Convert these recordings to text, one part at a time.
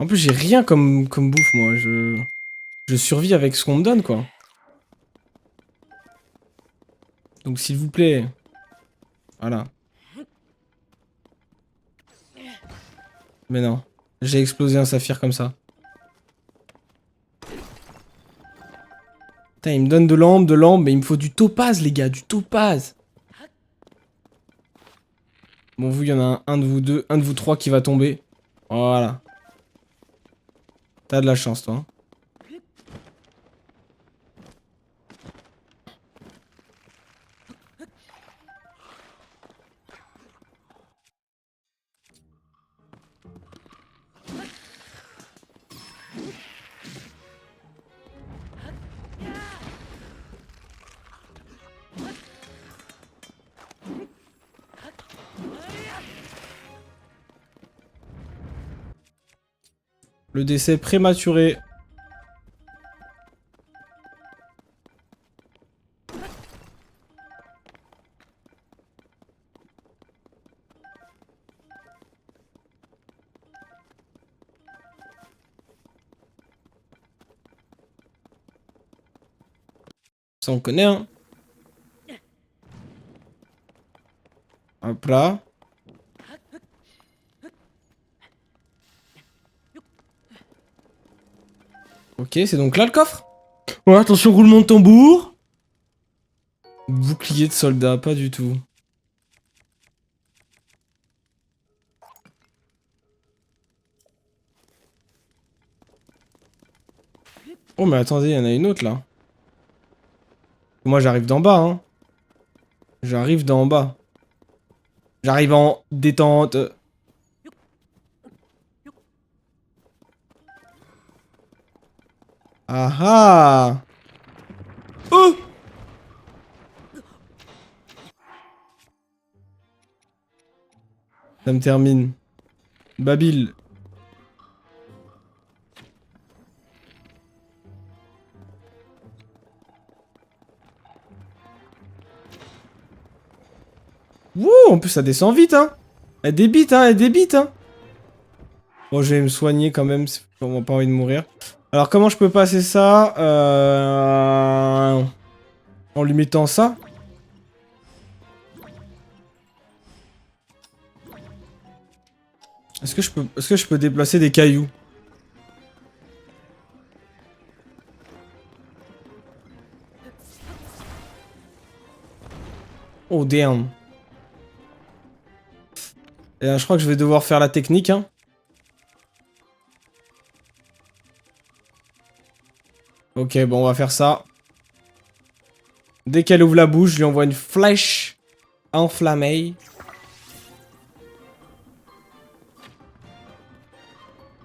En plus, j'ai rien comme bouffe, moi. Je survis avec ce qu'on me donne, quoi. Donc, s'il vous plaît. Voilà. Mais non. J'ai explosé un saphir comme ça. Putain, il me donne de l'ambre, mais il me faut du topaz, les gars, du topaz. Bon, vous, il y en a un de vous deux, un de vous trois qui va tomber. Voilà. T'as de la chance, toi. Le décès prématuré. Ça, on connaît, hein. Hop là. Ok, c'est donc là le coffre. Ouais, attention, roulement de tambour. Bouclier de soldat, pas du tout. Oh, mais attendez, il y en a une autre là. Moi, j'arrive d'en bas, hein. J'arrive d'en bas. J'arrive en détente. Ah ah. Oh! Ça me termine. Babil. Wouh, en plus ça descend vite, hein. Elle débite, hein, elle débite, hein. Bon, je vais me soigner quand même, c'est vraiment pas envie de mourir. Alors, comment je peux passer ça en lui mettant ça? Est-ce que je peux déplacer des cailloux? Oh, damn. Et là, je crois que je vais devoir faire la technique, hein. Ok, bon, on va faire ça. Dès qu'elle ouvre la bouche, je lui envoie une flèche enflammée.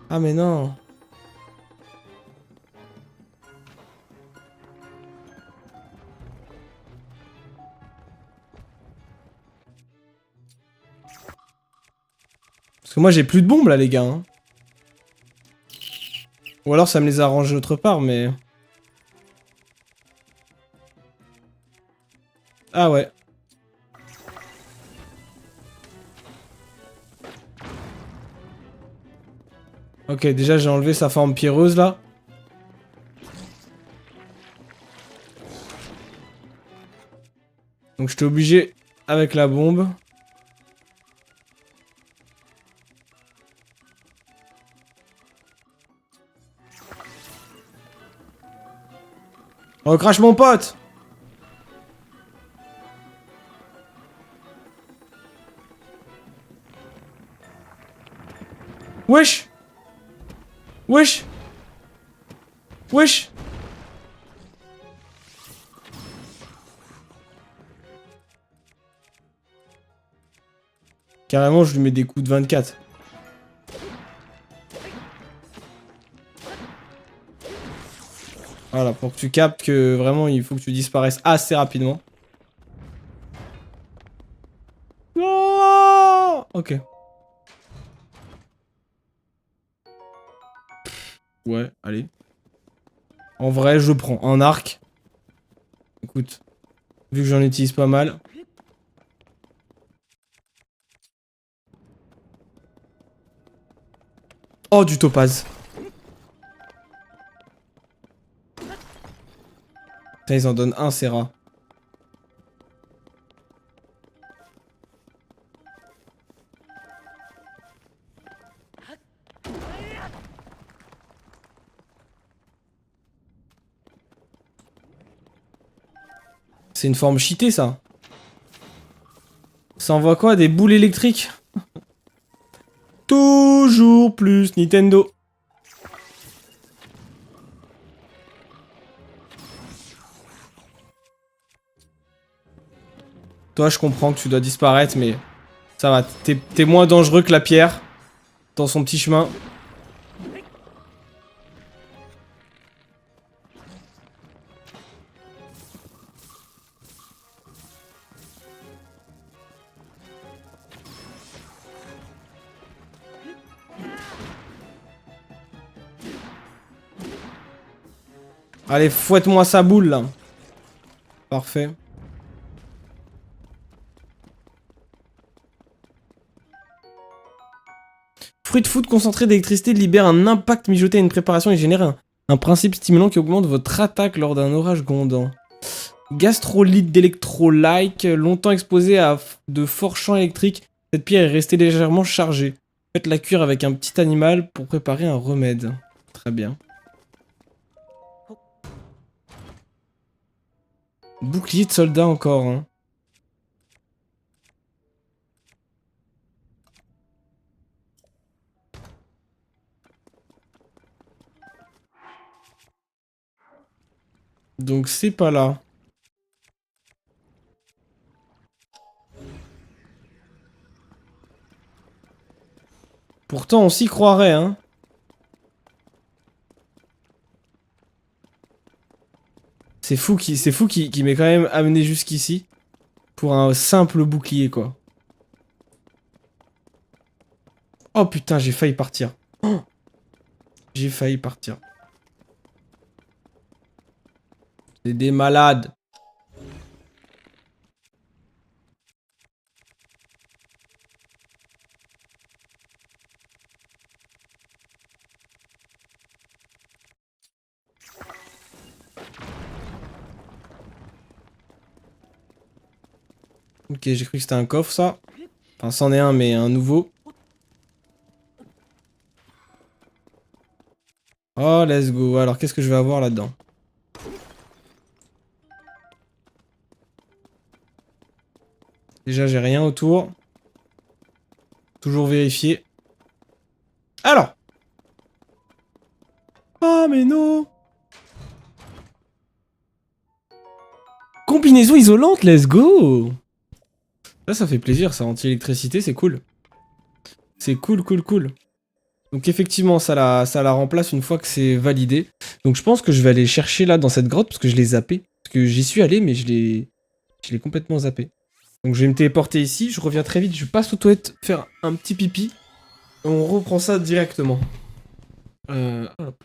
Ah, mais non. Parce que moi, j'ai plus de bombes, là, les gars, hein. Ou alors, ça me les arrange autre part, mais... Ah ouais. Ok, déjà, j'ai enlevé sa forme pierreuse, là. Donc, j'étais obligé avec la bombe. Oh, crache mon pote! Wesh! Wesh! Wesh! Carrément, je lui mets des coups de 24. Voilà, pour que tu captes que vraiment, il faut que tu disparaisses assez rapidement. Oh, ok. Ouais, allez. En vrai, je prends un arc. Écoute, vu que j'en utilise pas mal. Oh, du topaz. Putain, ils en donnent un, ces rats. C'est une forme cheatée, ça. Ça envoie quoi? Des boules électriques? Toujours plus Nintendo. Toi, je comprends que tu dois disparaître, mais ça va. T'es moins dangereux que la pierre dans son petit chemin. Allez, fouette-moi sa boule, là. Parfait. Fruit de foot concentré d'électricité libère un impact mijoté à une préparation et génère un principe stimulant qui augmente votre attaque lors d'un orage grondant. Gastrolyte d'électrolyte, longtemps exposé à de forts champs électriques, cette pierre est restée légèrement chargée. Faites-la cuire avec un petit animal pour préparer un remède. Très bien. Bouclier de soldat encore, hein. Donc c'est pas là. Pourtant on s'y croirait, hein. C'est fou qui m'ait quand même amené jusqu'ici pour un simple bouclier, quoi. Oh putain, j'ai failli partir. Oh, j'ai failli partir. C'est des malades. Ok, j'ai cru que c'était un coffre, ça. Enfin, c'en est un, mais un nouveau. Oh, let's go. Alors, qu'est-ce que je vais avoir là-dedans? Déjà, j'ai rien autour. Toujours vérifier. Alors! Ah, mais non! Combinaison isolante, let's go! Là, ça fait plaisir, ça. Anti-électricité, c'est cool. C'est cool, cool, cool. Donc effectivement, ça la remplace une fois que c'est validé. Donc je pense que je vais aller chercher là dans cette grotte parce que je l'ai zappé. Parce que j'y suis allé, mais je l'ai complètement zappé. Donc je vais me téléporter ici, je reviens très vite, je passe aux toilettes faire un petit pipi. Et on reprend ça directement. Hop.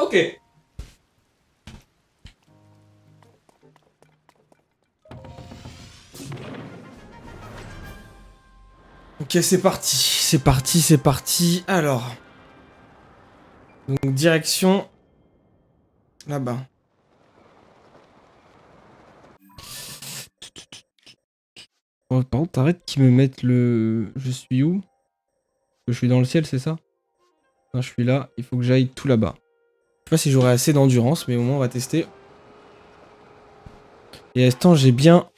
Ok. Ok, c'est parti. C'est parti, c'est parti. Alors. Donc direction. Là-bas. Oh, par contre, t'arrêtes qu'ils me mettent le... Je suis où? Je suis dans le ciel, c'est ça? Non, je suis là. Il faut que j'aille tout là-bas. sais pas si j'aurai assez d'endurance, mais au moins on va tester. Et à l'instant, j'ai bien...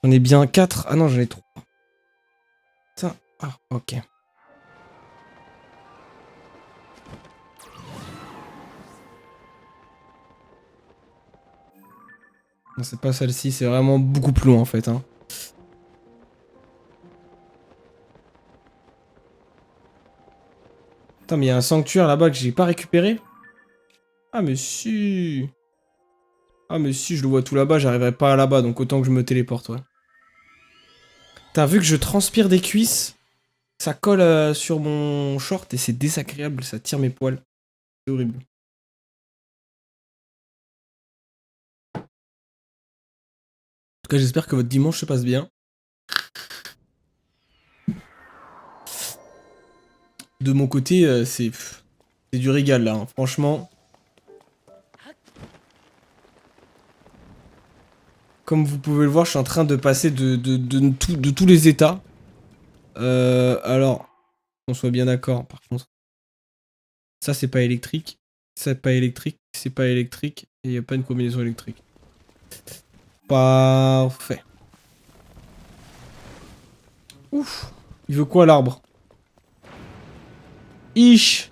J'en ai bien 4. Ah non, j'en ai 3. Ça... Ah, ok. Non, c'est pas celle-ci, c'est vraiment beaucoup plus loin en fait. Hein. Attends, mais il y a un sanctuaire là-bas que j'ai pas récupéré. Ah, mais si. Ah, mais si, je le vois tout là-bas, j'arriverai pas là-bas, donc autant que je me téléporte, ouais. T'as vu que je transpire des cuisses, ça colle sur mon short et c'est désagréable, ça tire mes poils. C'est horrible. En tout cas, j'espère que votre dimanche se passe bien. De mon côté, c'est du régal là, hein. Franchement. Comme vous pouvez le voir, je suis en train de passer de tous les états. Alors, qu'on soit bien d'accord, par contre. Ça, c'est pas électrique. Ça, c'est pas électrique. C'est pas électrique. Et il n'y a pas une combinaison électrique. Parfait. Ouf. Il veut quoi, l'arbre? Ish.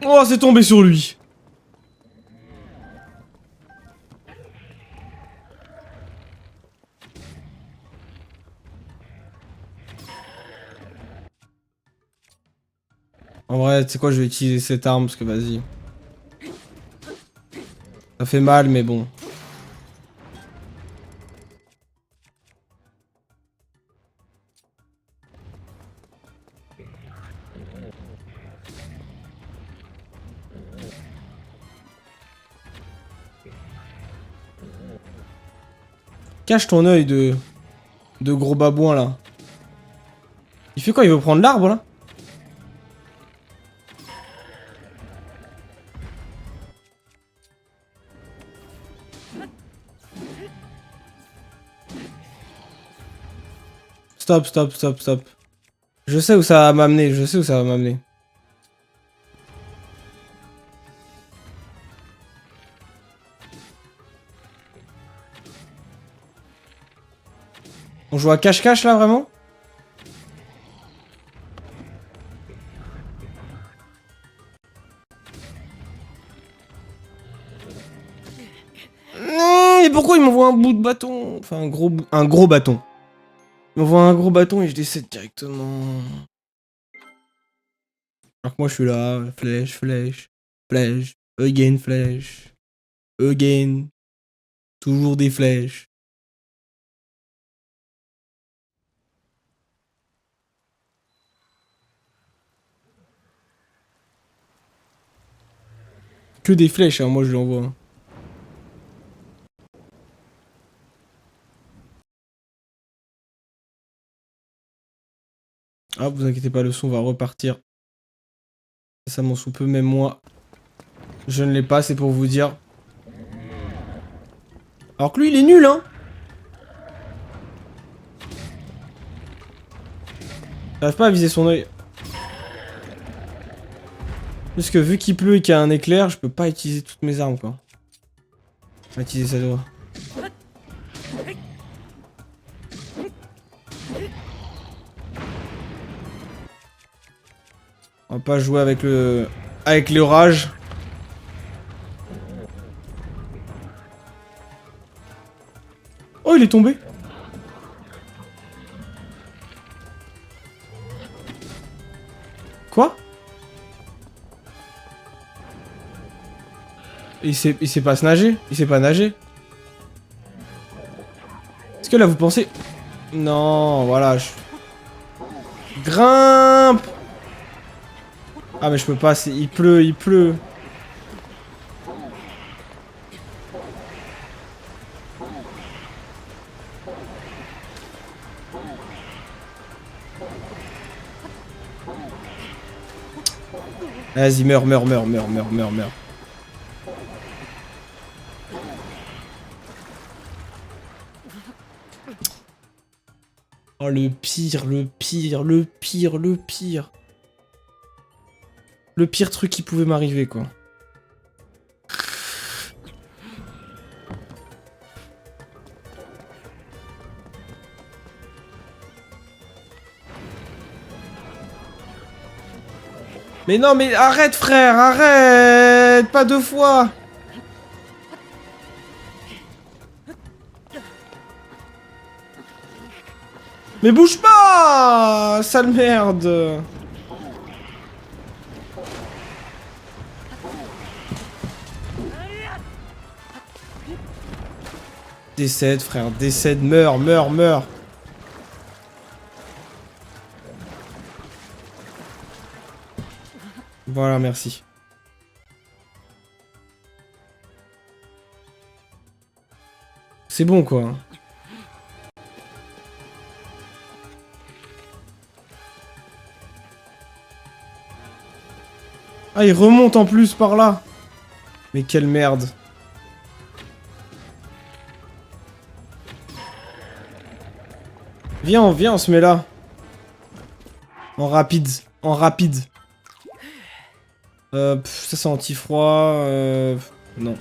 Oh, c'est tombé sur lui. En vrai, tu sais quoi, je vais utiliser cette arme parce que vas-y. Ça fait mal, mais bon. Cache ton œil de gros babouin là. Il fait quoi? Il veut prendre l'arbre là? Stop, stop, stop, stop. Je sais où ça va m'amener, je sais où ça va m'amener. On joue à cache-cache là vraiment? Et pourquoi il m'envoie un bout de bâton? Enfin un gros bâton. Il m'envoie un gros bâton et je décède directement. Alors que moi je suis là, flèche, flèche, flèche, again flèche, again, toujours des flèches. Que des flèches, hein, moi je lui envoie. Ah, vous inquiétez pas, le son va repartir. Ça m'en sous peu, même moi. Je ne l'ai pas, c'est pour vous dire. Alors que lui, il est nul, hein. J'arrive pas à viser son œil. Parce que vu qu'il pleut et qu'il y a un éclair, je peux pas utiliser toutes mes armes, quoi. On va utiliser sa doigt. On va pas jouer avec le... avec l'orage. Oh, il est tombé. Quoi? Il sait pas se nager? Il sait pas nager? Est-ce que là, vous pensez... Non, voilà, je... Grimpe! Ah, mais je peux pas, il pleut, il pleut. Vas-y, meurs, meurs, meurs, meurs, meurs, meurs, meurs. Oh, le pire, le pire, le pire, le pire. Le pire truc qui pouvait m'arriver, quoi. Mais non, mais arrête, frère, arrête! Pas deux fois! Mais bouge pas! Sale merde! Décède, frère, décède, meurs, meurs, meurs! Voilà, merci. C'est bon, quoi. Ah, il remonte en plus par là. Mais quelle merde. Viens, viens, on se met là. En rapide. En rapide. Ça c'est anti-froid. Non.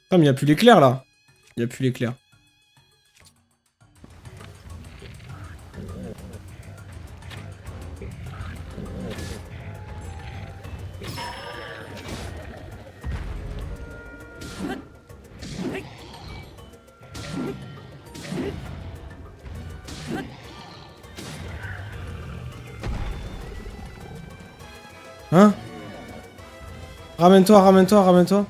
Ah, mais il n'y a plus l'éclair là. Il n'y a plus l'éclair. Hein? Ramène-toi, ramène-toi, ramène-toi.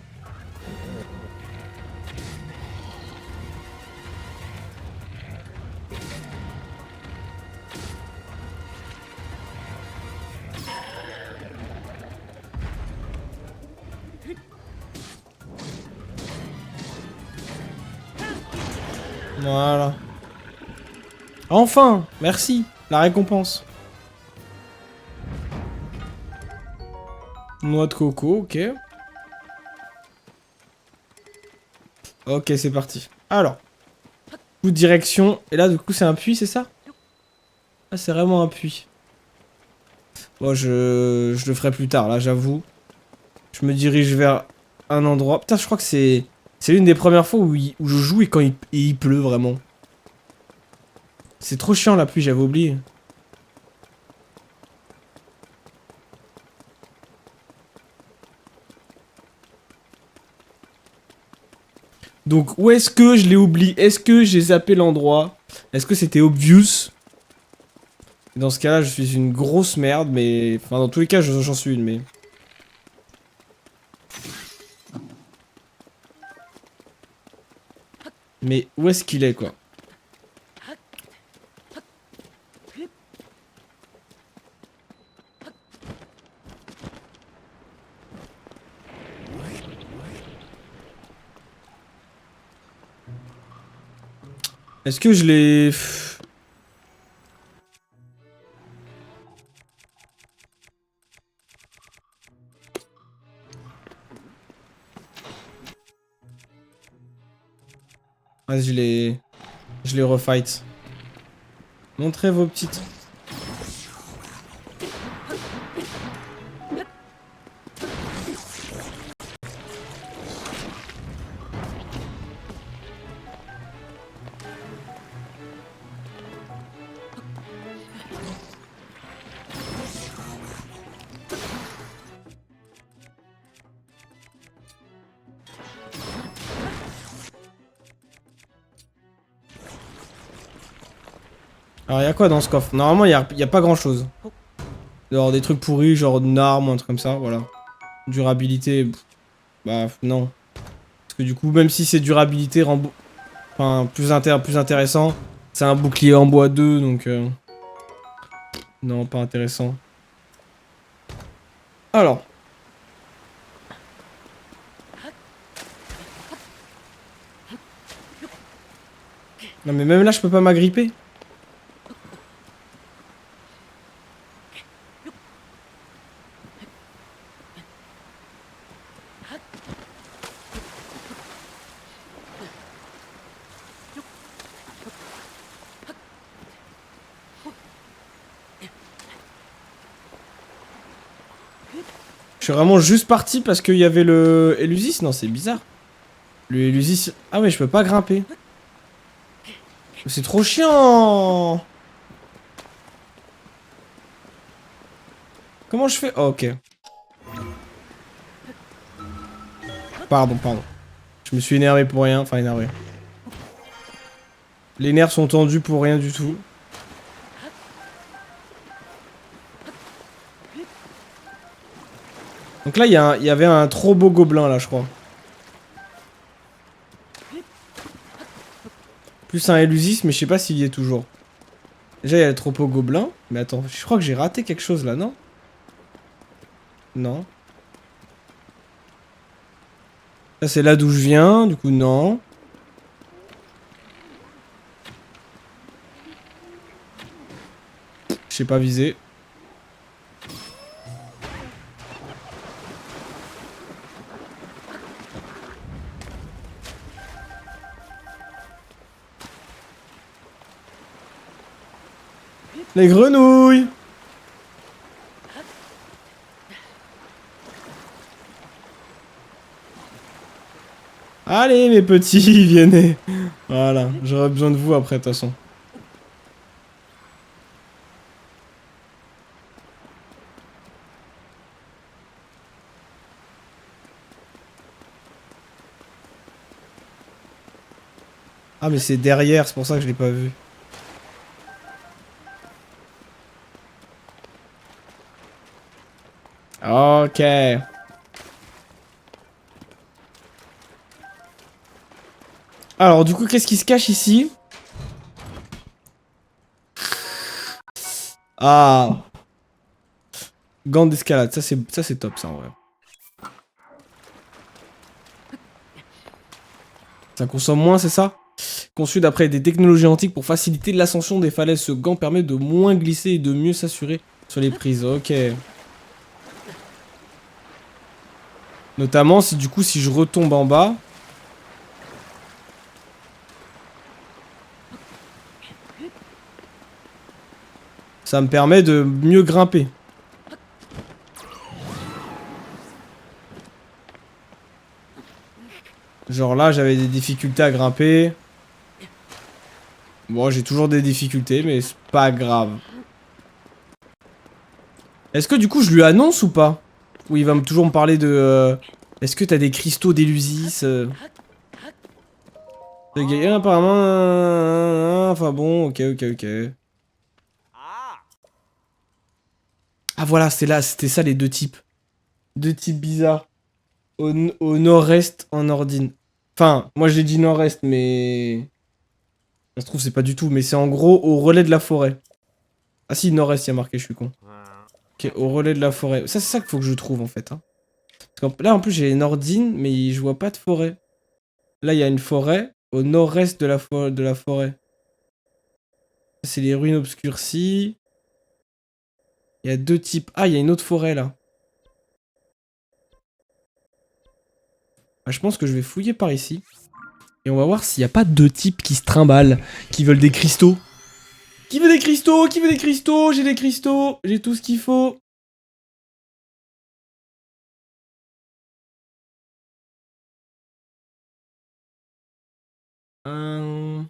Voilà. Enfin! Merci! La récompense. Noix de coco, ok. Ok, c'est parti. Alors. Coup de direction. Et là, du coup, c'est un puits, c'est ça? Ah, c'est vraiment un puits. Bon, je le ferai plus tard, là, j'avoue. Je me dirige vers un endroit. Putain, je crois que c'est... C'est l'une des premières fois où, où je joue et quand il pleut, vraiment. C'est trop chiant, la pluie, j'avais oublié. Donc, où est-ce que je l'ai oublié? Est-ce que j'ai zappé l'endroit? Est-ce que c'était obvious? Dans ce cas-là, je suis une grosse merde, mais... Enfin, dans tous les cas, j'en suis une, mais... Mais où est-ce qu'il est, quoi? Est-ce que je l'ai... Ah, je l'ai... Je l'ai refight. Montrez vos petites... Alors, il y a quoi dans ce coffre? Normalement, il y a pas grand-chose. Genre des trucs pourris, genre une arme ou un truc comme ça, voilà. Durabilité, bah non. Parce que du coup, même si c'est durabilité, enfin, plus intéressant, c'est un bouclier en bois 2, donc... Non, pas intéressant. Alors. Non mais même là, je peux pas m'agripper. Je suis vraiment juste parti parce qu'il y avait le Elusis. Non, c'est bizarre. Le Elusis... Ah ouais, je peux pas grimper. C'est trop chiant. Comment je fais? Oh, ok. Pardon. Je me suis énervé pour rien. Enfin, énervé. Les nerfs sont tendus pour rien du tout. Donc là, il y avait un trop beau gobelin, là, je crois. Plus un Elusis, mais je sais pas s'il y est toujours. Déjà, il y a le troupeau gobelin. Mais attends, je crois que j'ai raté quelque chose, là, non? Non. Ça, c'est là d'où je viens, du coup, non. Je sais pas viser. Les grenouilles! Allez, mes petits, venez. Voilà, j'aurais besoin de vous après, de toute façon. Ah, mais c'est derrière, c'est pour ça que je l'ai pas vu. Ok. Alors, du coup, qu'est-ce qui se cache ici? Ah. Gants d'escalade, ça c'est top, ça, en vrai. Ça consomme moins, c'est ça? Conçu d'après des technologies antiques pour faciliter l'ascension des falaises, ce gant permet de moins glisser et de mieux s'assurer sur les prises. Ok. Notamment si du coup, si je retombe en bas... Ça me permet de mieux grimper. Genre là, j'avais des difficultés à grimper. Bon, j'ai toujours des difficultés, mais c'est pas grave. Est-ce que du coup, je lui annonce ou pas? Ou il va toujours me parler de... Est-ce que t'as des cristaux d'Elusis apparemment... Enfin bon, ok. Ah voilà, c'était ça les deux types. Deux types bizarres. Au nord-est, en Nordine. Enfin, moi j'ai dit nord-est, mais... Ça se trouve, c'est pas du tout, mais c'est en gros au relais de la forêt. Ah si, nord-est, il y a marqué, je suis con. Ok, au relais de la forêt. Ça, c'est ça qu'il faut que je trouve, en fait. Hein. Parce que là, en plus, j'ai Nordine, mais je vois pas de forêt. Là, il y a une forêt au nord-est de la forêt. C'est les ruines obscurcies. Il y a deux types. Ah, il y a une autre forêt, là. Ah, je pense que je vais fouiller par ici. Et on va voir s'il n'y a pas deux types qui se trimballent, qui veulent des cristaux. Qui veut des cristaux? Qui veut des cristaux? J'ai des cristaux. J'ai tout ce qu'il faut. On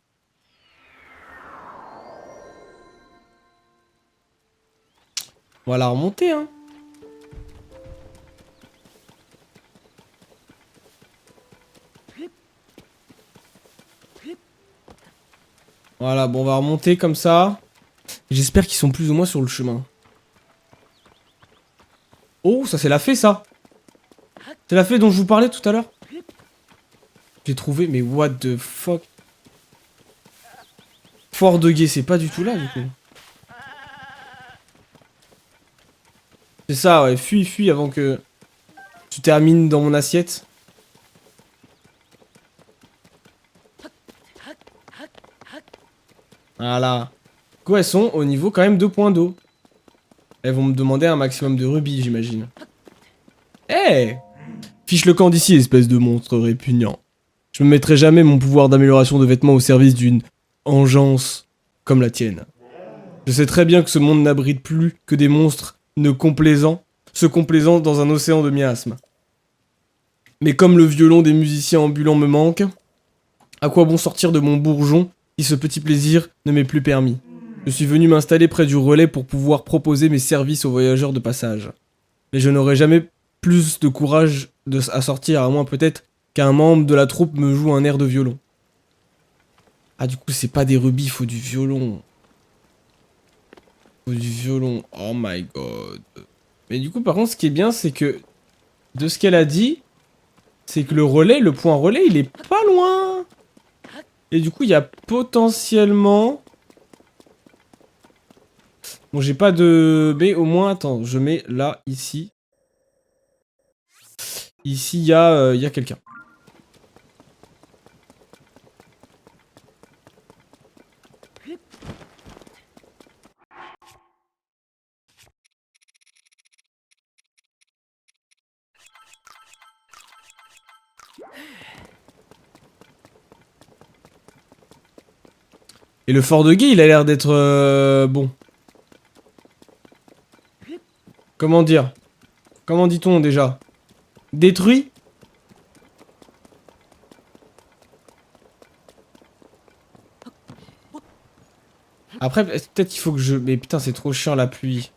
va la remonter, hein. Voilà, bon, on va remonter comme ça. J'espère qu'ils sont plus ou moins sur le chemin. Oh, ça c'est la fée, ça. C'est la fée dont je vous parlais tout à l'heure. J'ai trouvé, mais what the fuck. Fort de guet, c'est pas du tout là, du coup. C'est ça, ouais, fuis avant que tu termines dans mon assiette. Voilà. Du coup, elles sont au niveau quand même 2 points d'eau. Elles vont me demander un maximum de rubis, j'imagine. Eh hey, fiche le camp d'ici, espèce de monstre répugnant. Je me mettrai jamais mon pouvoir d'amélioration de vêtements au service d'une engeance comme la tienne. Je sais très bien que ce monde n'abrite plus que des monstres ne complaisants. se complaisant dans un océan de miasmes. Mais comme le violon des musiciens ambulants me manque, à quoi bon sortir de mon bourgeon si ce petit plaisir ne m'est plus permis? Je suis venu m'installer près du relais pour pouvoir proposer mes services aux voyageurs de passage. Mais je n'aurai jamais plus de courage à sortir, à moins peut-être qu'un membre de la troupe me joue un air de violon. Ah, du coup, c'est pas des rubis, faut du violon. Faut du violon. Oh my god. Mais du coup, par contre, ce qui est bien, c'est que de ce qu'elle a dit, c'est que le relais, le point relais, il est pas loin. Et du coup, il y a potentiellement... Bon, j'ai pas de... Mais au moins, attends, je mets là, ici. Ici, il y a quelqu'un. Et le fort de guet, il a l'air d'être... bon. Comment dire? Comment dit-on déjà? Détruit? Après, peut-être qu'il faut que je... Mais putain, c'est trop chiant la pluie.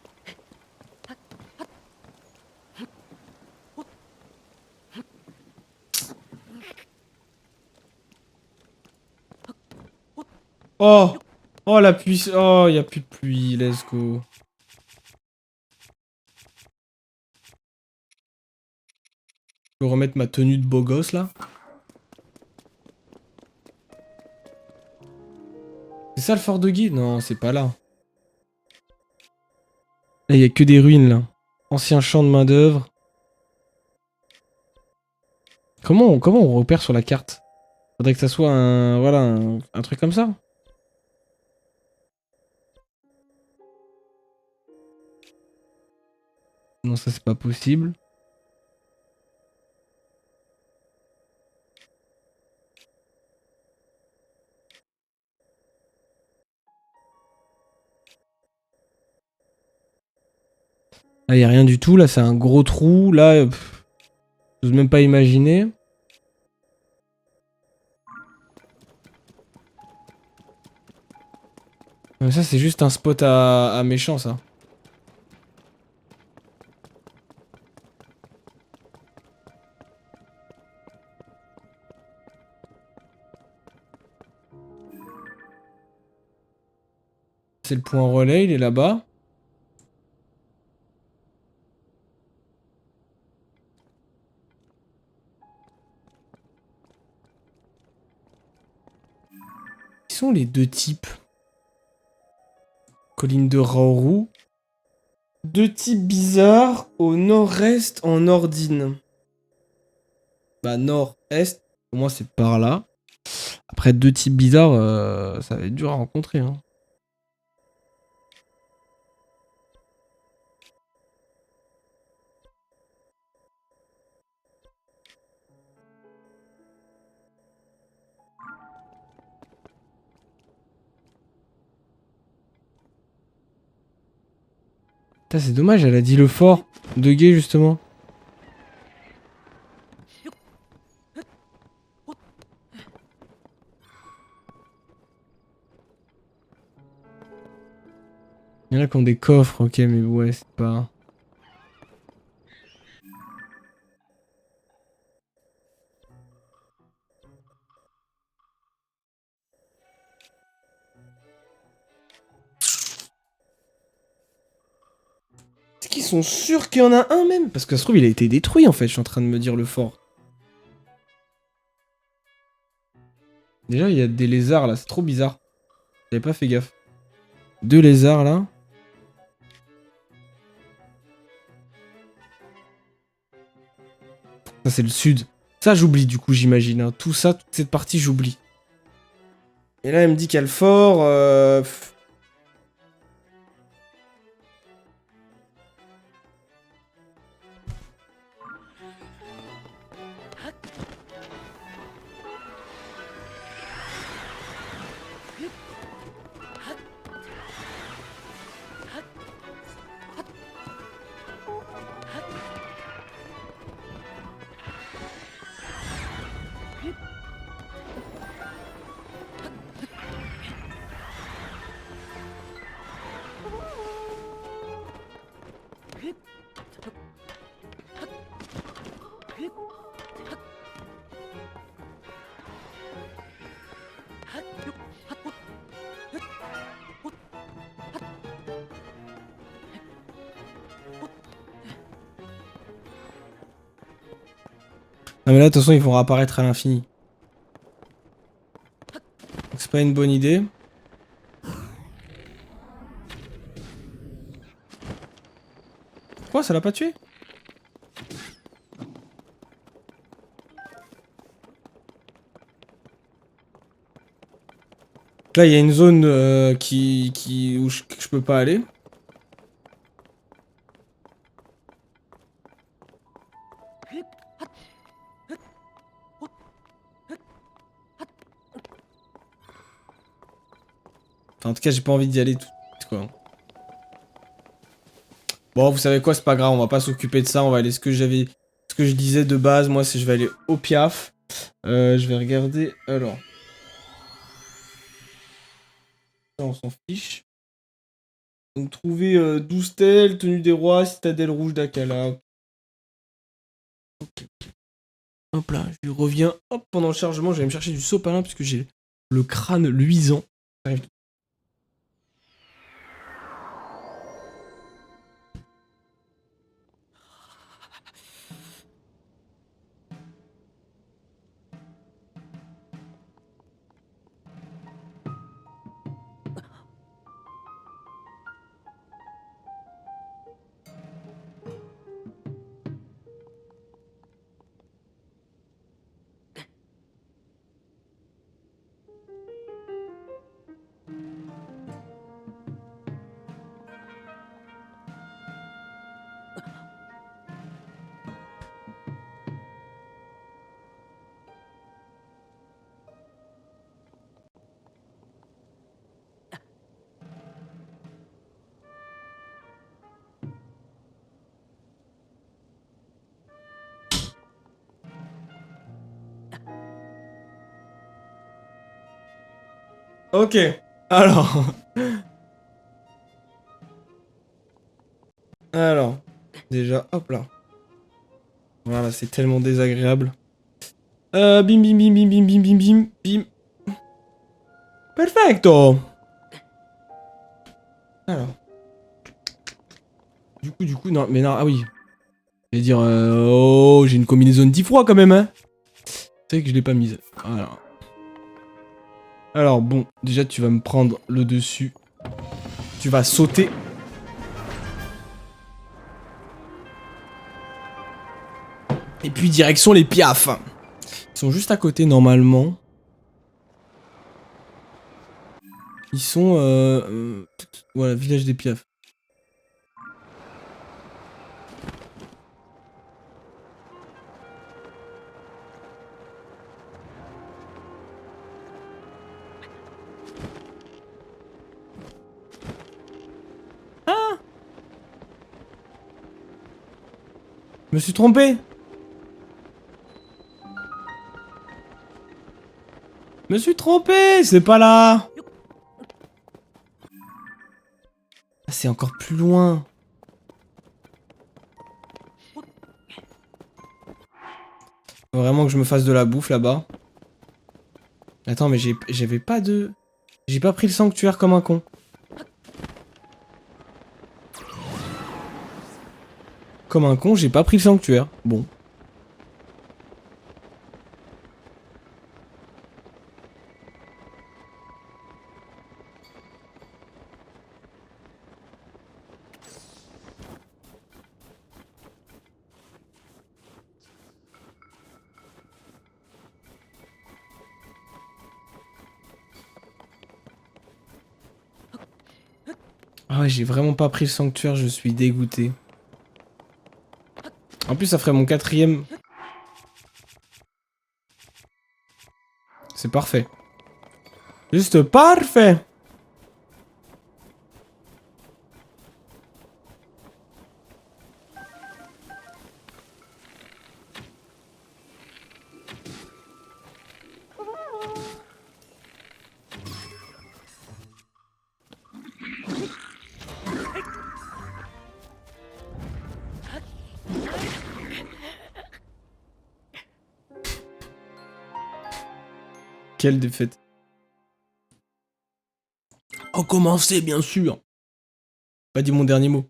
Oh! Oh la pluie... Oh, il y a plus de pluie, let's go. Je peux remettre ma tenue de beau gosse, là? C'est ça le fort de Guy? Non, c'est pas là. Là, il y a que des ruines, là. Ancien champ de main d'œuvre. Comment on repère sur la carte? Faudrait que ça soit un... Voilà, un truc comme ça. Non, ça c'est pas possible. Là, y a rien du tout. Là, c'est un gros trou. Là, j'ose même pas imaginer. Mais ça, c'est juste un spot à méchant, ça. C'est le point relais, il est là-bas. Qui sont les deux types? Colline de Raoru. Deux types bizarres au nord-est en Ordine. Bah, nord-est, pour moi, c'est par là. Après, deux types bizarres, ça va être dur à rencontrer, hein. Putain, c'est dommage, elle a dit le fort de Gué, justement. Il y en a qui ont des coffres, ok, mais ouais, c'est pas... Est-ce qu'ils sont sûrs qu'il y en a un, même? Parce que ça se trouve, il a été détruit, en fait, je suis en train de me dire le fort. Déjà, il y a des lézards, là, c'est trop bizarre. J'avais pas fait gaffe. Deux lézards, là. Ça, c'est le sud. Ça, j'oublie, du coup, j'imagine, hein. Tout ça, toute cette partie, j'oublie. Et là, elle me dit qu'il y a le fort, Non mais là de toute façon ils vont réapparaître à l'infini. Donc c'est pas une bonne idée. Quoi, ça l'a pas tué? Là il y a une zone où je peux pas aller. Enfin, en tout cas j'ai pas envie d'y aller tout de suite, quoi. Bon, vous savez quoi, c'est pas grave, on va pas s'occuper de ça, on va aller ce que je disais de base, moi c'est je vais aller au Piaf. Je vais regarder, alors. Ça, on s'en fiche. Donc trouver 12 stèles, tenue des rois, citadelle rouge d'Akala. Ok. Hop là, je reviens, hop, pendant le chargement, je vais me chercher du sopalin puisque j'ai le crâne luisant. J'arrive. Ok, alors. Alors, déjà, hop là. Voilà, c'est tellement désagréable. Bim bim bim bim bim bim bim bim bim. Perfecto. Alors. Du coup, non, mais non, ah oui. Je vais dire, oh, j'ai une combinaison de 10 fois quand même, hein. C'est vrai que je l'ai pas mise. Voilà. Alors, bon, déjà, tu vas me prendre le dessus. Tu vas sauter. Et puis, direction les piafs. Ils sont juste à côté, normalement. Ils sont, voilà, village des piafs. Je me suis trompé. Je me suis trompé, c'est pas là. Ah, c'est encore plus loin. Faut vraiment que je me fasse de la bouffe là-bas. Attends, mais j'avais pas de... J'ai pas pris le sanctuaire comme un con. Comme un con, j'ai pas pris le sanctuaire. Bon. Ah ouais, j'ai vraiment pas pris le sanctuaire, je suis dégoûté. En plus, ça ferait mon 4ème. C'est parfait. Juste parfait. Quelle défaite. Recommencer, bien sûr. Pas dit mon dernier mot.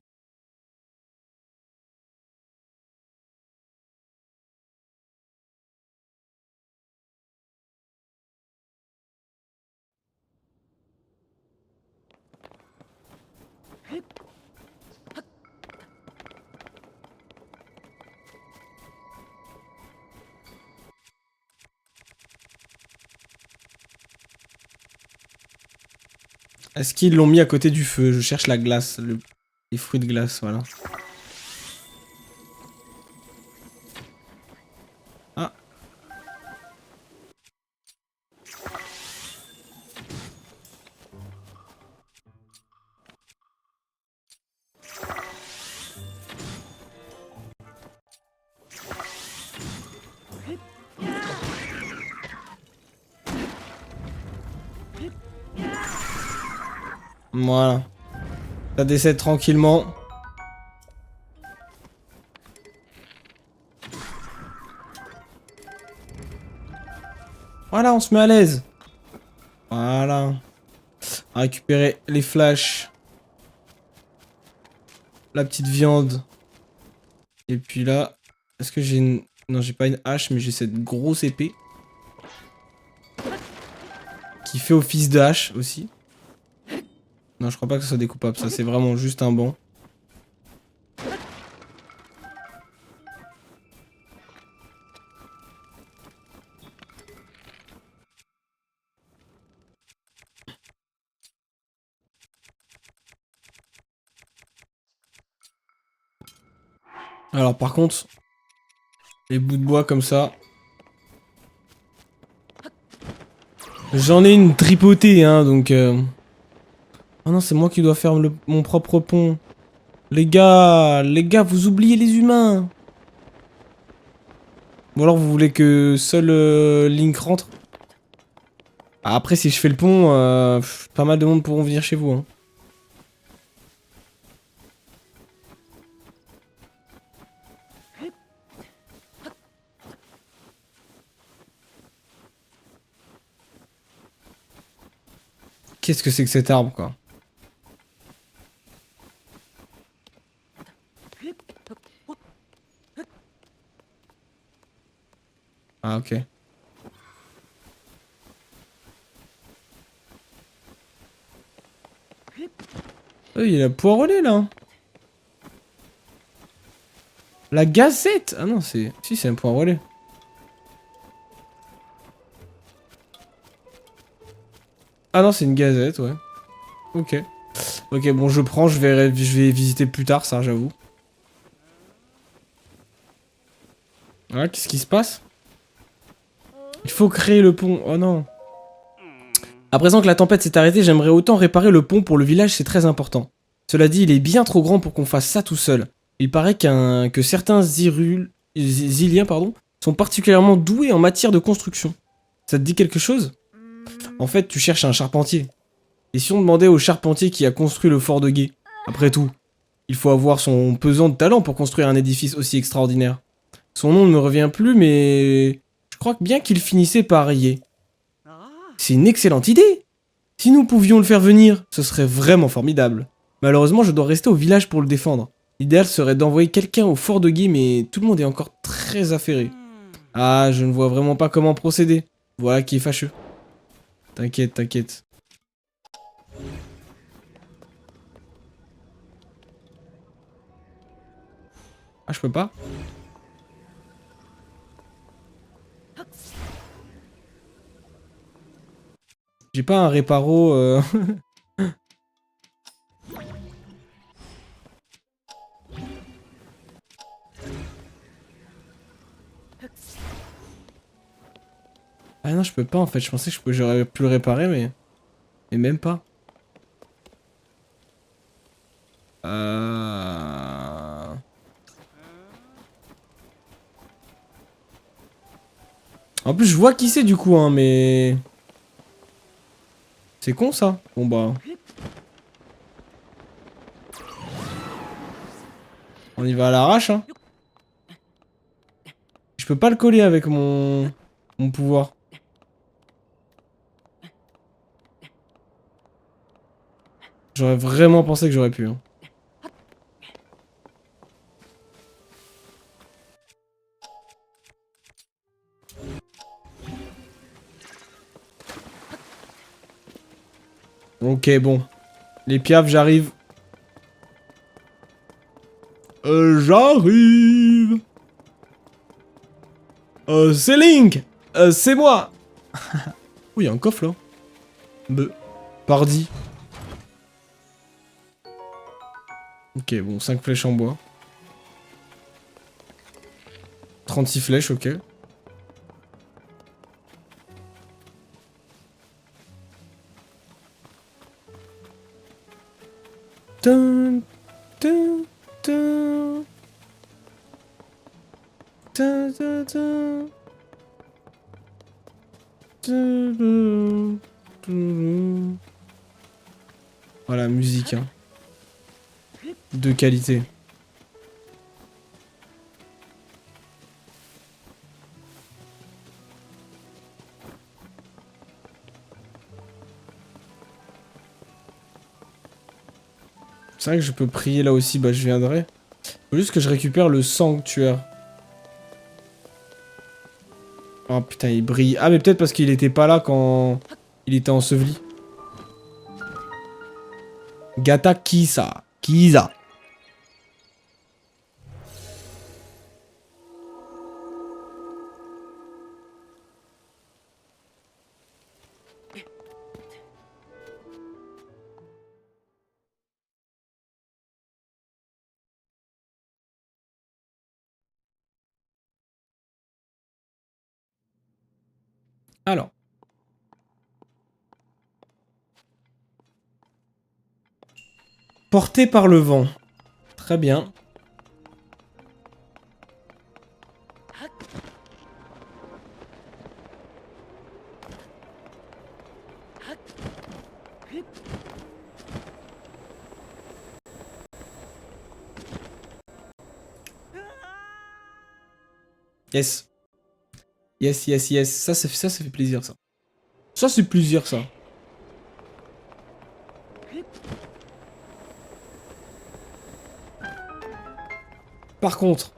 Est-ce qu'ils l'ont mis à côté du feu? Je cherche la glace, les fruits de glace, voilà. Ah. Voilà. Ça décède tranquillement. Voilà, on se met à l'aise. Voilà. On va récupérer les flashs. La petite viande. Et puis là, est-ce que j'ai une... Non, j'ai pas une hache, mais j'ai cette grosse épée. Qui fait office de hache aussi. Non, je crois pas que ça soit découpable. Ça, c'est vraiment juste un banc. Alors, par contre, les bouts de bois comme ça... J'en ai une tripotée, hein, donc... Oh non, c'est moi qui dois faire mon propre pont. Les gars, vous oubliez les humains. Ou alors vous voulez que seul Link rentre? Après, si je fais le pont, pas mal de monde pourront venir chez vous. Hein. Qu'est-ce que c'est que cet arbre, quoi? Ah, ok. Il a poirolé, là. La gazette. Ah non, c'est... Si, c'est un poirolé. Ah non, c'est une gazette, ouais. Ok. Ok, bon, je prends, je vais visiter plus tard, ça, j'avoue. Ah, qu'est-ce qui se passe? Il faut créer le pont. Oh non. À présent que la tempête s'est arrêtée, j'aimerais autant réparer le pont pour le village, c'est très important. Cela dit, il est bien trop grand pour qu'on fasse ça tout seul. Il paraît que certains Ziliens sont particulièrement doués en matière de construction. Ça te dit quelque chose? En fait, tu cherches un charpentier. Et si on demandait au charpentier qui a construit le fort de Gué? Après tout, il faut avoir son pesant de talent pour construire un édifice aussi extraordinaire. Son nom ne me revient plus, mais... je crois bien qu'il finissait par Yé. C'est une excellente idée! Si nous pouvions le faire venir, ce serait vraiment formidable. Malheureusement, je dois rester au village pour le défendre. L'idéal serait d'envoyer quelqu'un au fort de Gué, mais tout le monde est encore très affairé. Ah, je ne vois vraiment pas comment procéder. Voilà qui est fâcheux. T'inquiète, t'inquiète. Ah, je peux pas? J'ai pas un réparo... Ah non, je peux pas en fait. Je pensais que j'aurais pu le réparer, mais... Mais même pas. En plus, je vois qui c'est du coup, hein, mais... C'est con ça. Bon bah... On y va à l'arrache, hein. Je peux pas le coller avec mon pouvoir. J'aurais vraiment pensé que j'aurais pu. Hein. Ok, bon. Les piafs, j'arrive. J'arrive. C'est Link. C'est moi. Oh, il y a un coffre là. Pardi. Ok, bon, 5 flèches en bois. 36 flèches, ok. Dun, dun, dun. Dun, dun, dun. Dun, dun, dun. Voilà, musique. Hein. De qualité. C'est vrai que je peux prier là aussi, bah je viendrai. Faut juste que je récupère le sanctuaire. Oh putain, il brille. Ah mais peut-être parce qu'il était pas là quand il était enseveli. Gata Kisa. Kisa. Alors. Porté par le vent. Très bien. Yes. Yes, yes, yes. Ça fait plaisir, ça. Ça, c'est plaisir, ça. Par contre,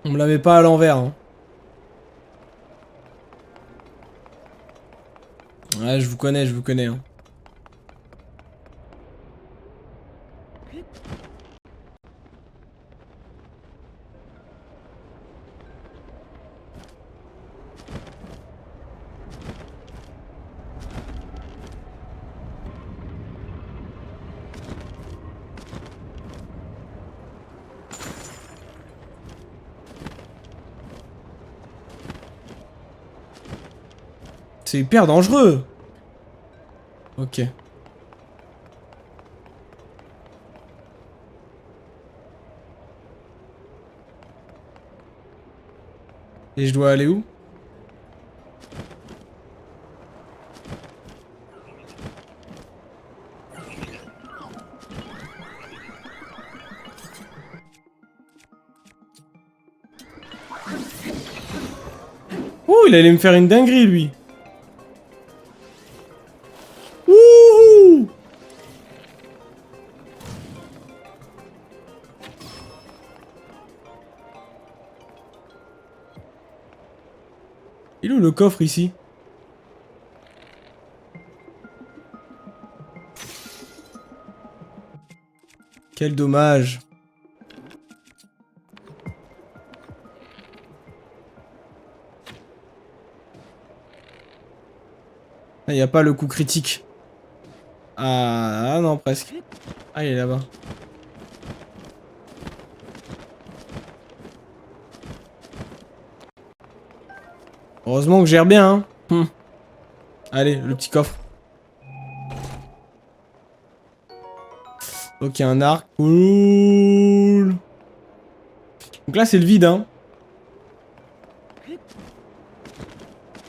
on me la met pas à l'envers. Hein. Ouais, je vous connais, je vous connais. Hein. C'est hyper dangereux. Ok. Et je dois aller où? Ouh, il allait me faire une dinguerie, lui. Ouh! Il est où le coffre, ici? Quel dommage. Il n'y a pas le coup critique. Ah, non, presque. Ah, il est là-bas. Heureusement que je gère bien, hein. Allez, le petit coffre. Ok, un arc. Cool. Donc là, c'est le vide, hein.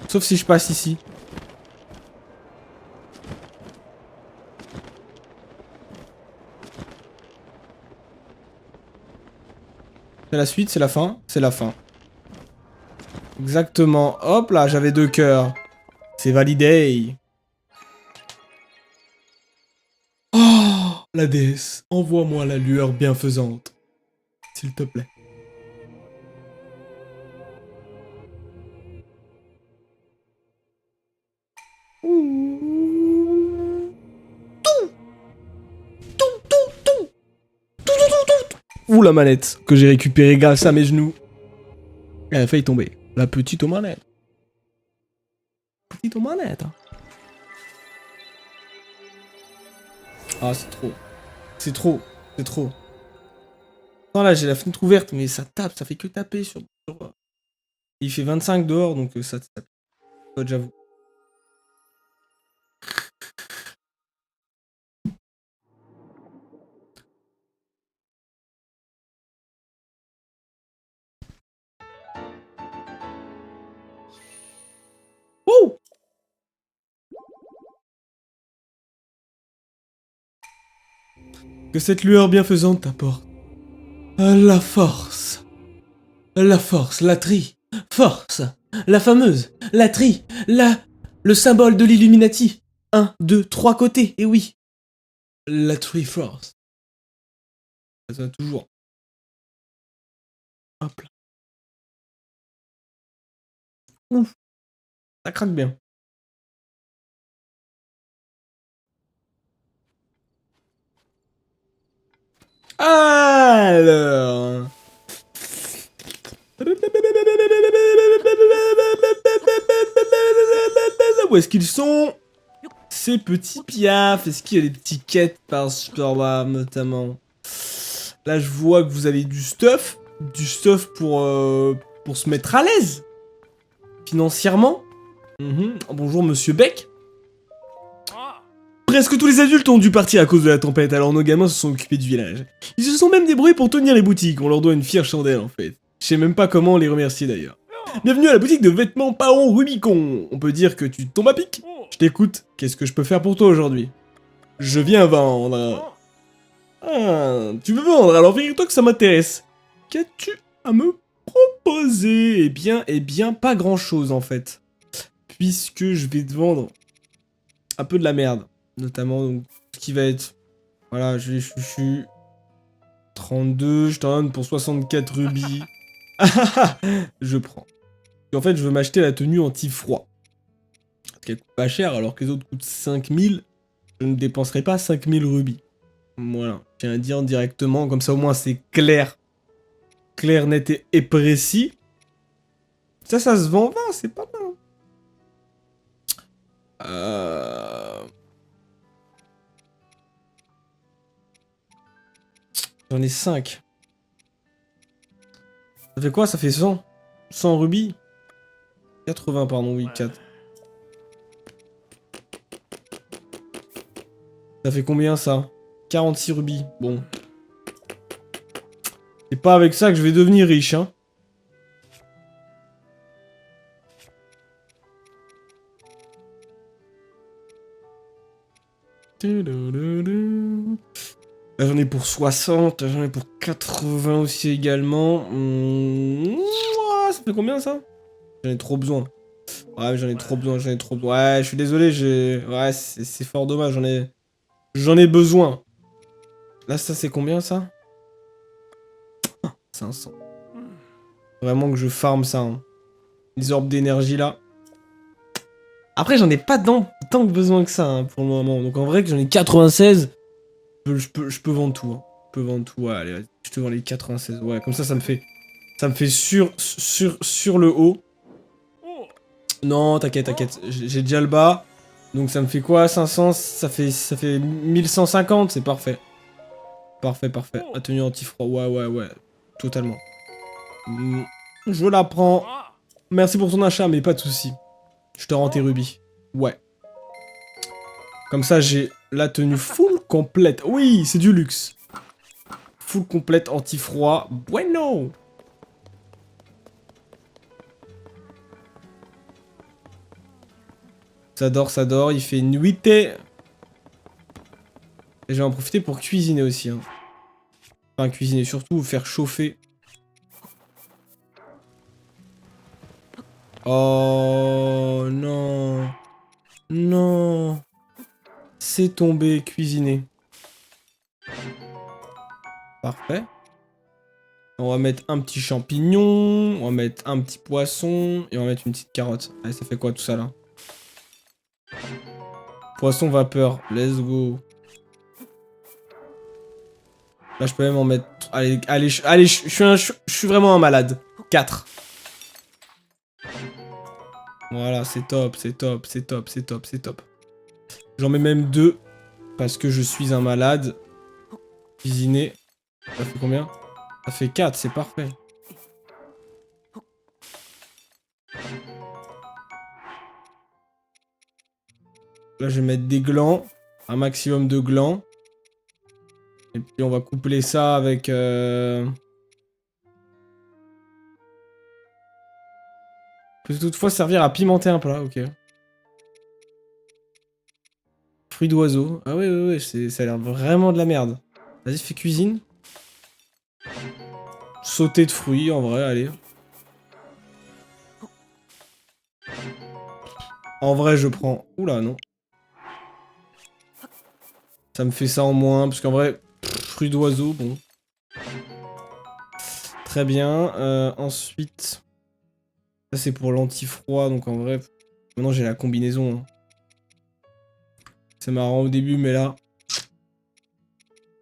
Sauf si je passe ici. C'est la suite, c'est la fin. C'est la fin. Exactement. Hop là, j'avais 2 cœurs. C'est validé. Oh! la déesse, envoie-moi la lueur bienfaisante. S'il te plaît. Ouh, la manette que j'ai récupérée grâce à mes genoux. Elle a failli tomber. La petite aux manettes. Petite aux manettes. Ah, c'est trop. C'est trop. C'est trop. Non, là, j'ai la fenêtre ouverte, mais ça tape. Ça fait que taper sur. Il fait 25 dehors, donc ça tape. J'avoue. Wouh! Que cette lueur bienfaisante t'apporte la force. La force, la tri. Force. La fameuse. La tri. Le symbole de l'Illuminati. 1, 2, 3 côtés. Et oui. La Triforce. Ça va toujours. Hop là. Ouf. Ça craque bien. Alors. Où est-ce qu'ils sont? Ces petits piafs. Est-ce qu'il y a des petits quêtes par-là, notamment? Là, je vois que vous avez du stuff. Du stuff pour se mettre à l'aise. Financièrement. Bonjour, monsieur Beck. Presque tous les adultes ont dû partir à cause de la tempête, alors nos gamins se sont occupés du village. Ils se sont même débrouillés pour tenir les boutiques, on leur doit une fière chandelle en fait. Je sais même pas comment les remercier d'ailleurs. Bienvenue à la boutique de vêtements Paon Rubicon. On peut dire que tu tombes à pic? Je t'écoute, qu'est-ce que je peux faire pour toi aujourd'hui? Je viens vendre. Ah, tu veux vendre, alors figure-toi que ça m'intéresse. Qu'as-tu à me proposer? Eh bien, pas grand-chose en fait. Puisque je vais te vendre un peu de la merde. Notamment, donc, ce qui va être... Voilà, je suis 32, je t'en donne pour 64 rubis. Je prends. Et en fait, je veux m'acheter la tenue anti-froid. Qui coûte pas cher, alors que les autres coûtent 5000. Je ne dépenserai pas 5000 rubis. Voilà, je tiens à dire directement, comme ça au moins c'est clair. Clair, net et précis. Ça se vend 20, c'est pas mal. J'en ai 5. Ça fait quoi? Ça fait 100. 100 rubis. 80, pardon, oui, 4. Ça fait combien ça? 46 rubis. Bon. C'est pas avec ça que je vais devenir riche, hein. Là, j'en ai pour 60, j'en ai pour 80 aussi également. Ça fait combien ça? J'en ai trop besoin. Ouais, j'en ai trop besoin, j'en ai trop besoin. Ouais, je suis désolé, j'ai... Ouais, c'est fort dommage, J'en ai besoin. Là, ça, c'est combien, ça? 500. Vraiment que je farm ça, hein. Les orbes d'énergie, là. Après, j'en ai pas tant que besoin que ça, hein, pour le moment. Donc, en vrai, que j'en ai 96, je peux vendre tout, hein. Je peux vendre tout, ouais, allez, je te vends les 96. Ouais, comme ça me fait... Ça me fait sur le haut. Non, t'inquiète, t'inquiète. J'ai déjà le bas. Donc ça me fait quoi? 500, ça fait 1150, c'est parfait. Parfait, parfait. La tenue anti-froid, ouais. Totalement. Je la prends. Merci pour ton achat, mais pas de soucis. Je te rends tes rubis. Ouais. Comme ça, j'ai la tenue full complète. Oui, c'est du luxe. Full complète anti-froid. Bueno! Ça dort, il fait nuitée. Et je vais en profiter pour cuisiner aussi, hein. Enfin, cuisiner, surtout faire chauffer. Oh non. Non. C'est tombé, cuisiner. Parfait. On va mettre un petit champignon, on va mettre un petit poisson, et on va mettre une petite carotte. Allez, ça fait quoi tout ça là? Poisson vapeur, let's go. Là, je peux même en mettre... Allez, allez, allez, je suis vraiment un malade. 4. Voilà, c'est top, c'est top, c'est top, c'est top, c'est top. J'en mets même 2, parce que je suis un malade. Cuisiner. Ça fait combien? Ça fait 4, c'est parfait. Là, je vais mettre des glands. Un maximum de glands. Et puis, on va coupler ça avec... Peut toutefois servir à pimenter un plat, ok. Fruits d'oiseau. Ah ouais, ouais, ouais, ça a l'air vraiment de la merde. Vas-y, fais cuisine. Sauter de fruits, en vrai, allez. En vrai, je prends... Oula, non. Ça me fait ça en moins, parce qu'en vrai, fruits d'oiseau, bon. Très bien. Ensuite... Ça, c'est pour l'anti-froid, donc en vrai... Maintenant, j'ai la combinaison. Hein. C'est marrant au début, mais là...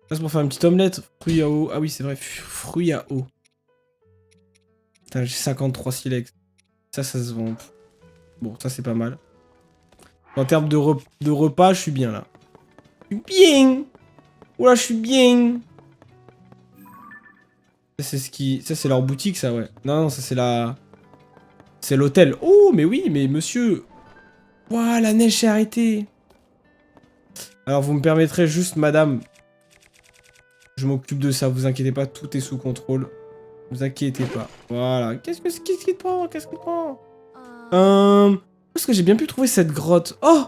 Ça, c'est pour faire une petite omelette. Fruits à eau. Ah oui, c'est vrai, fruits à eau. Putain, j'ai 53 silex. Ça se vend. Bon, ça, c'est pas mal. En termes de repas, je suis bien, là. Je suis bien. Oula, je suis bien. Ça, c'est ce qui... Ça, c'est leur boutique, ça, ouais. Non, non, ça, c'est la... C'est l'hôtel. Oh, mais oui, mais monsieur... Ouah, la neige s'est arrêtée. Alors, vous me permettrez juste, madame... Je m'occupe de ça, vous inquiétez pas, tout est sous contrôle. Vous inquiétez pas. Voilà. Qu'est-ce qui te prend? Qu'est-ce qui te prend? Où est-ce que j'ai bien pu trouver cette grotte? Oh!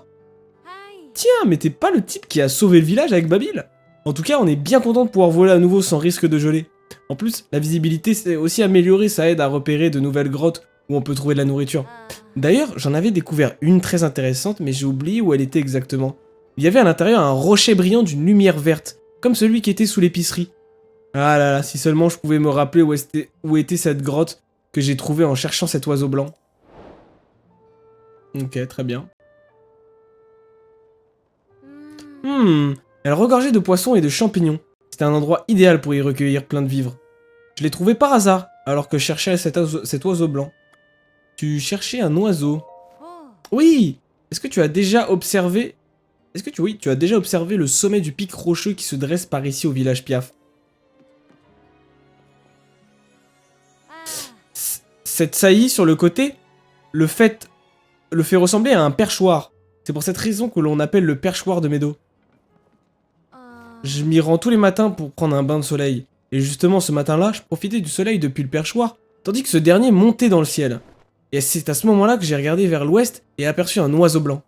Tiens, mais t'es pas le type qui a sauvé le village avec Babil? En tout cas, on est bien content de pouvoir voler à nouveau sans risque de geler. En plus, la visibilité s'est aussi améliorée, ça aide à repérer de nouvelles grottes où on peut trouver de la nourriture. D'ailleurs, j'en avais découvert une très intéressante, mais j'ai oublié où elle était exactement. Il y avait à l'intérieur un rocher brillant d'une lumière verte, comme celui qui était sous l'épicerie. Ah là là, si seulement je pouvais me rappeler où était cette grotte que j'ai trouvée en cherchant cet oiseau blanc. Ok, très bien. Elle regorgeait de poissons et de champignons. C'était un endroit idéal pour y recueillir plein de vivres. Je l'ai trouvé par hasard, alors que je cherchais cet oiseau blanc. Tu cherchais un oiseau? Oui! Est-ce que tu as déjà observé... Oui, tu as déjà observé le sommet du pic rocheux qui se dresse par ici au village Piaf? Cette saillie sur le côté le fait ressembler à un perchoir. C'est pour cette raison que l'on appelle le perchoir de Médo. Je m'y rends tous les matins pour prendre un bain de soleil. Et justement, ce matin-là, je profitais du soleil depuis le perchoir, tandis que ce dernier montait dans le ciel. Et c'est à ce moment-là que j'ai regardé vers l'ouest et aperçu un oiseau blanc.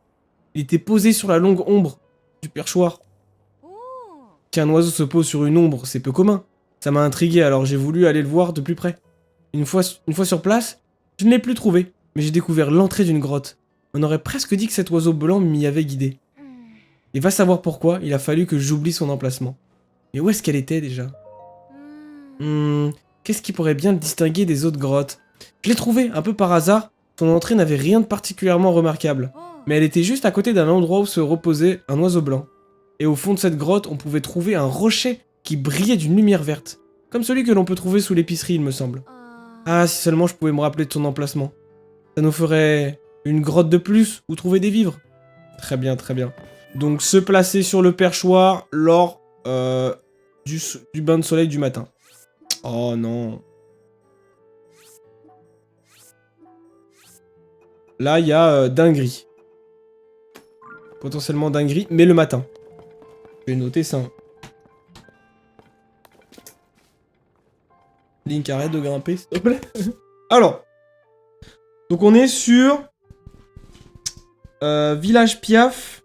Il était posé sur la longue ombre du perchoir. Qu'un oiseau se pose sur une ombre, c'est peu commun. Ça m'a intrigué, alors j'ai voulu aller le voir de plus près. Une fois sur place, je ne l'ai plus trouvé, mais j'ai découvert l'entrée d'une grotte. On aurait presque dit que cet oiseau blanc m'y avait guidé. Et va savoir pourquoi, il a fallu que j'oublie son emplacement. Mais où est-ce qu'elle était déjà? Qu'est-ce qui pourrait bien le distinguer des autres grottes? Je l'ai trouvé, un peu par hasard. Son entrée n'avait rien de particulièrement remarquable. Mais elle était juste à côté d'un endroit où se reposait un oiseau blanc. Et au fond de cette grotte, on pouvait trouver un rocher qui brillait d'une lumière verte. Comme celui que l'on peut trouver sous l'épicerie, il me semble. Ah, si seulement je pouvais me rappeler de son emplacement. Ça nous ferait une grotte de plus où trouver des vivres. Très bien, très bien. Donc se placer sur le perchoir lors du bain de soleil du matin. Oh non. Là, il y a dinguerie. Potentiellement dinguerie, mais le matin. Je vais noter ça. Link, arrête de grimper, s'il te plaît. Alors. Donc on est sur... Village Piaf.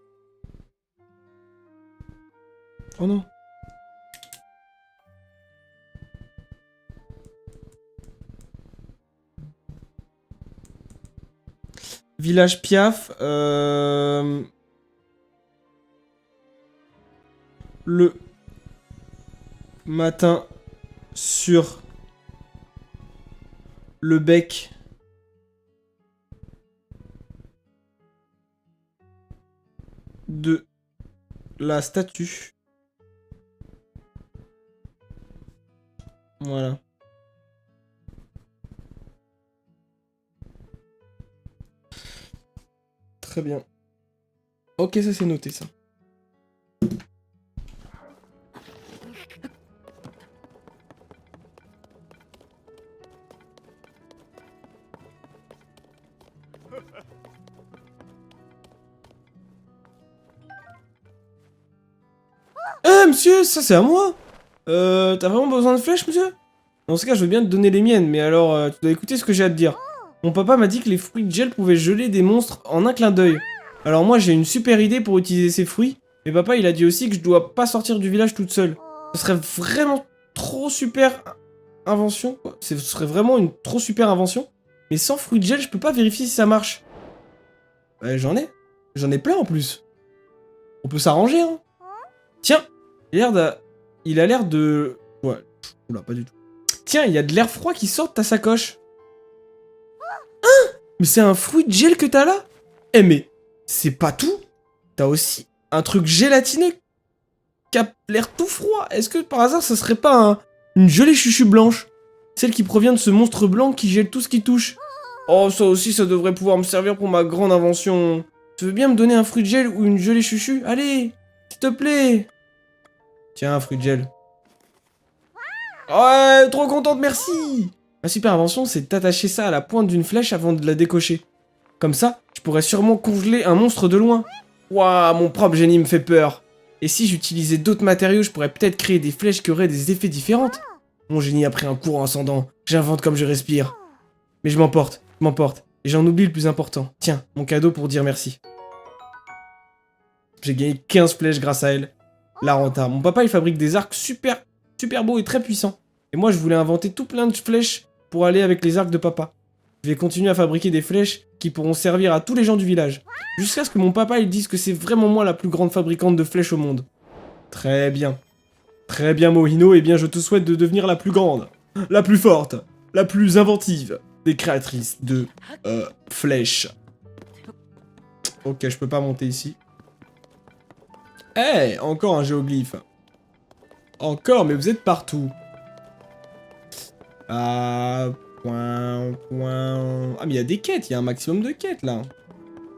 Oh non. Village Piaf. Le matin sur le bec de la statue. Voilà. Très bien. Ok, ça c'est noté ça. Monsieur, ça c'est à moi. T'as vraiment besoin de flèches, monsieur? Dans ce cas, je veux bien te donner les miennes, mais alors, tu dois écouter ce que j'ai à te dire. Mon papa m'a dit que les fruits de gel pouvaient geler des monstres en un clin d'œil. Alors moi, j'ai une super idée pour utiliser ces fruits, mais papa, il a dit aussi que je dois pas sortir du village toute seule. Ce serait vraiment trop super invention, quoi. Ce serait vraiment une trop super invention, mais sans fruits de gel, je peux pas vérifier si ça marche. J'en ai. J'en ai plein en plus. On peut s'arranger, hein. Tiens, il a l'air de... Ouais, oula, pas du tout. Tiens, il y a de l'air froid qui sort de ta sacoche. Hein? Mais c'est un fruit de gel que t'as là? Eh mais, c'est pas tout. T'as aussi un truc gélatineux qui a l'air tout froid. Est-ce que par hasard, ça serait pas une gelée chuchu blanche? Celle qui provient de ce monstre blanc qui gèle tout ce qui touche. Oh, ça aussi, ça devrait pouvoir me servir pour ma grande invention. Tu veux bien me donner un fruit de gel ou une gelée chuchu? Allez, s'il te plaît. Tiens, un fruit de gel. Ouais, trop contente, merci. Ma super invention, c'est d'attacher ça à la pointe d'une flèche avant de la décocher. Comme ça, je pourrais sûrement congeler un monstre de loin. Waouh, mon propre génie me fait peur. Et si j'utilisais d'autres matériaux, je pourrais peut-être créer des flèches qui auraient des effets différents. Mon génie a pris un courant ascendant. J'invente comme je respire. Mais je m'emporte. Et j'en oublie le plus important. Tiens, mon cadeau pour dire merci. J'ai gagné 15 flèches grâce à elle. La renta. Mon papa, il fabrique des arcs super beaux et très puissants. Et moi, je voulais inventer tout plein de flèches pour aller avec les arcs de papa. Je vais continuer à fabriquer des flèches qui pourront servir à tous les gens du village. Jusqu'à ce que mon papa, il dise que c'est vraiment moi la plus grande fabricante de flèches au monde. Très bien. Très bien, Mohino. Eh bien, je te souhaite de devenir la plus grande, la plus forte, la plus inventive des créatrices de flèches. Ok, je peux pas monter ici. Eh, hey, encore un géoglyphe. Encore, mais vous êtes partout. Ah, point. Ah, mais il y a des quêtes, il y a un maximum de quêtes, là.